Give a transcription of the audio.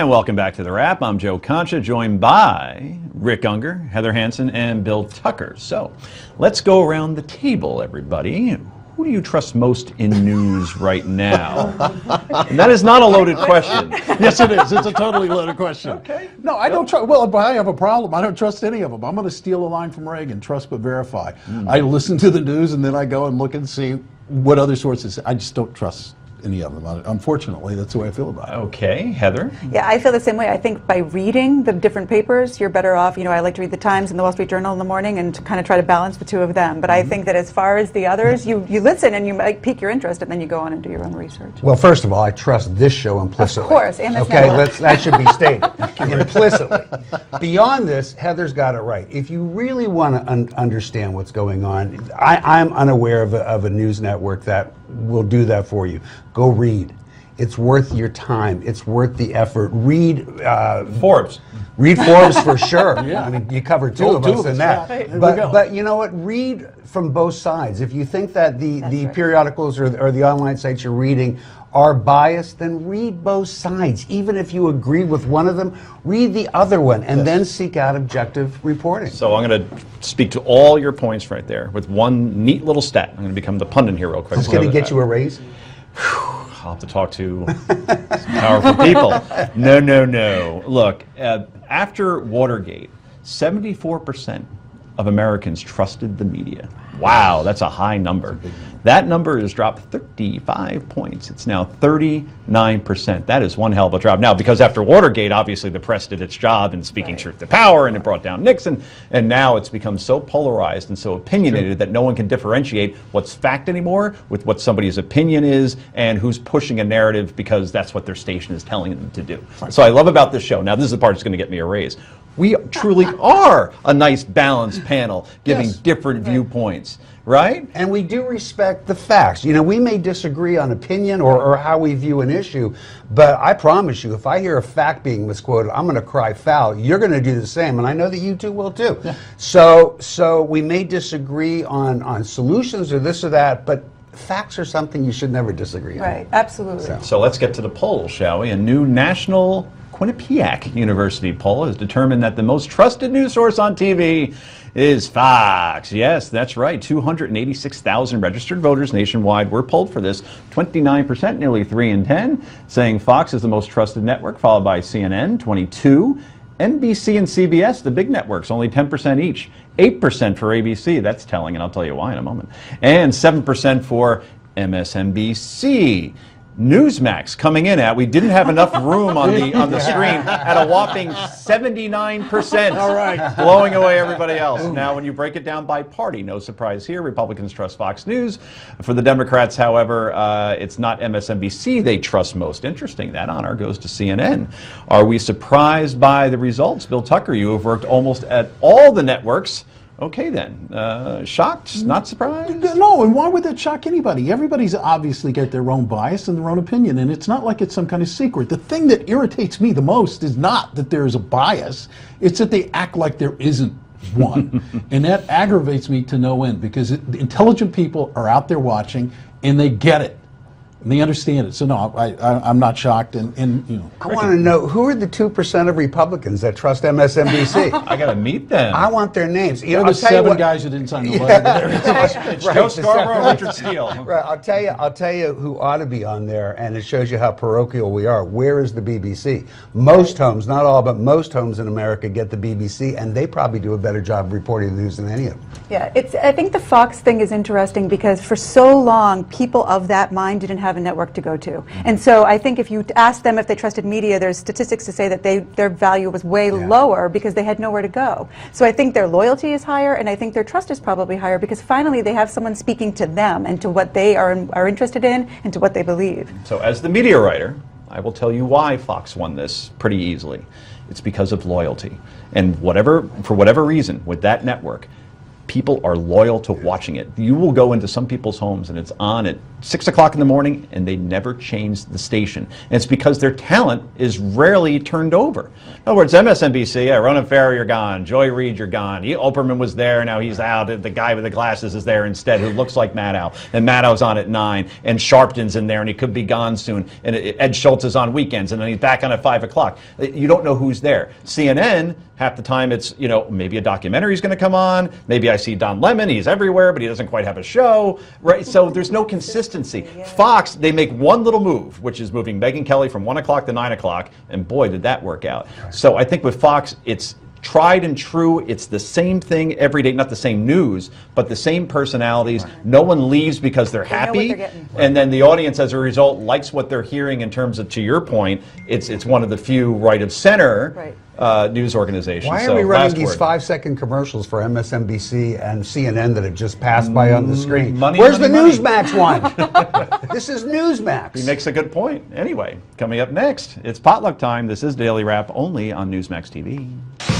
And welcome back to The Wrap. I'm Joe Concha, joined by Rick Unger, Heather Hansen, and Bill Tucker. So let's go around the table, everybody. Who do you trust most in news right now? And that is not a loaded question. Yes, it is. It's a totally loaded question. Okay. No, I don't trust. Well, I have a problem. I don't trust any of them. I'm going to steal a line from Reagan: trust but verify. I listen to the news and then I go and look and see what other sources. I just don't trust any of them. Unfortunately, that's the way I feel about it. Okay, Heather? Yeah, I feel the same way. I think by reading the different papers, you're better off. You know, I like to read the Times and the Wall Street Journal in the morning and to kind of try to balance the two of them. But I think that as far as the others, you listen and you might pique your interest and then you go on and do your own research. Well, first of all, I trust this show implicitly. Of course, and this okay, network. that should be stated implicitly. Beyond this, Heather's got it right. If you really want to understand what's going on, I'm unaware of a news network that will do that for you. Go read. It's worth your time. It's worth the effort. Read Forbes. Read Forbes for sure. Yeah. I mean, you cover two of us in that. Right. But you know what? Read from both sides. If you think that the right. periodicals or the online sites you're reading are biased, then read both sides. Even if you agree with one of them, read the other one and then seek out objective reporting. So I'm going to speak to all your points right there with one neat little stat. I'm going to become the pundit here real quick. It's going to get you a raise. I'll have to talk to some powerful people. No. Look, after Watergate, 74% of Americans trusted the media. Wow, that's a high number. That number has dropped 35 points. It's now 39%. That is one hell of a drop. Now, because after Watergate, obviously the press did its job in speaking truth to power, and it brought down Nixon, and now it's become so polarized and so opinionated that no one can differentiate what's fact anymore with what somebody's opinion is and who's pushing a narrative because that's what their station is telling them to do. So I love about this show. Now, this is the part that's going to get me a raise. We truly are a nice balanced panel giving different viewpoints, right? And we do respect the facts. You know, we may disagree on opinion or how we view an issue, but I promise you, if I hear a fact being misquoted, I'm going to cry foul. You're going to do the same, and I know that you two will too. Yeah. So we may disagree on solutions or this or that, but facts are something you should never disagree on. Right, absolutely. So let's get to the poll, shall we? A new national Quinnipiac University poll has determined that the most trusted news source on TV is Fox. Yes, that's right. 286,000 registered voters nationwide were polled for this. 29%, nearly 3 in 10, saying Fox is the most trusted network, followed by CNN, 22%. NBC and CBS, the big networks, only 10% each. 8% for ABC. That's telling, and I'll tell you why in a moment. And 7% for MSNBC. Newsmax coming in at, we didn't have enough room on the screen, at a whopping 79%. All right. Blowing away everybody else. Now, when you break it down by party, no surprise here, Republicans trust Fox News. For the Democrats, however, it's not MSNBC they trust most. Interesting, that honor goes to CNN. Are we surprised by the results? Bill Tucker, you have worked almost at all the networks. Okay then, shocked, not surprised? No, and why would that shock anybody? Everybody's obviously got their own bias and their own opinion, and it's not like it's some kind of secret. The thing that irritates me the most is not that there is a bias, it's that they act like there isn't one. And that aggravates me to no end, because intelligent people are out there watching, and they get it. And they understand it. So no, I'm not shocked. And you know, I want to know, who are the 2% of Republicans that trust MSNBC? I got to meet them. I want their names. You there know, were 7 guys who didn't sign the letter. It's Joe Scarborough and Richard Steele. Right, I'll tell you who ought to be on there, and it shows you how parochial we are. Where is the BBC? Most homes, not all, but most homes in America get the BBC, and they probably do a better job of reporting the news than any of them. Yeah, I think the Fox thing is interesting because for so long, people of that mind didn't have a network to go to. And so I think if you asked them if they trusted media, there's statistics to say that their value was way lower because they had nowhere to go. So I think their loyalty is higher, and I think their trust is probably higher because finally they have someone speaking to them and to what they are interested in and to what they believe. So as the media writer, I will tell you why Fox won this pretty easily. It's because of loyalty. And for whatever reason, with that network, people are loyal to watching it. You will go into some people's homes and it's on at 6 o'clock in the morning and they never change the station. And it's because their talent is rarely turned over. In other words, MSNBC, yeah, Ronan Farrow, you're gone. Joy Reid, you're gone. Oprahman was there, now he's out. The guy with the glasses is there instead, who looks like Maddow. And Maddow's on at 9. And Sharpton's in there, and he could be gone soon. And Ed Schultz is on weekends, and then he's back on at 5 o'clock. You don't know who's there. CNN, half the time it's, you know, maybe a documentary's going to come on. Maybe I see Don Lemon. He's everywhere, but he doesn't quite have a show. Right? So there's no consistency. Fox, they make one little move, which is moving Megyn Kelly from 1 o'clock to 9 o'clock. And boy, did that work out. So I think with Fox, it's tried and true. It's the same thing every day, not the same news, but the same personalities. No one leaves because they're happy, and then the audience, as a result, likes what they're hearing. In terms of, to your point, it's one of the few right of center news organizations. Why are we running these 5-second commercials for MSNBC and CNN that have just passed by on the screen? Where's the Newsmax one? This is Newsmax. He makes a good point. Anyway, coming up next, it's potluck time. This is Daily Wrap, only on Newsmax TV.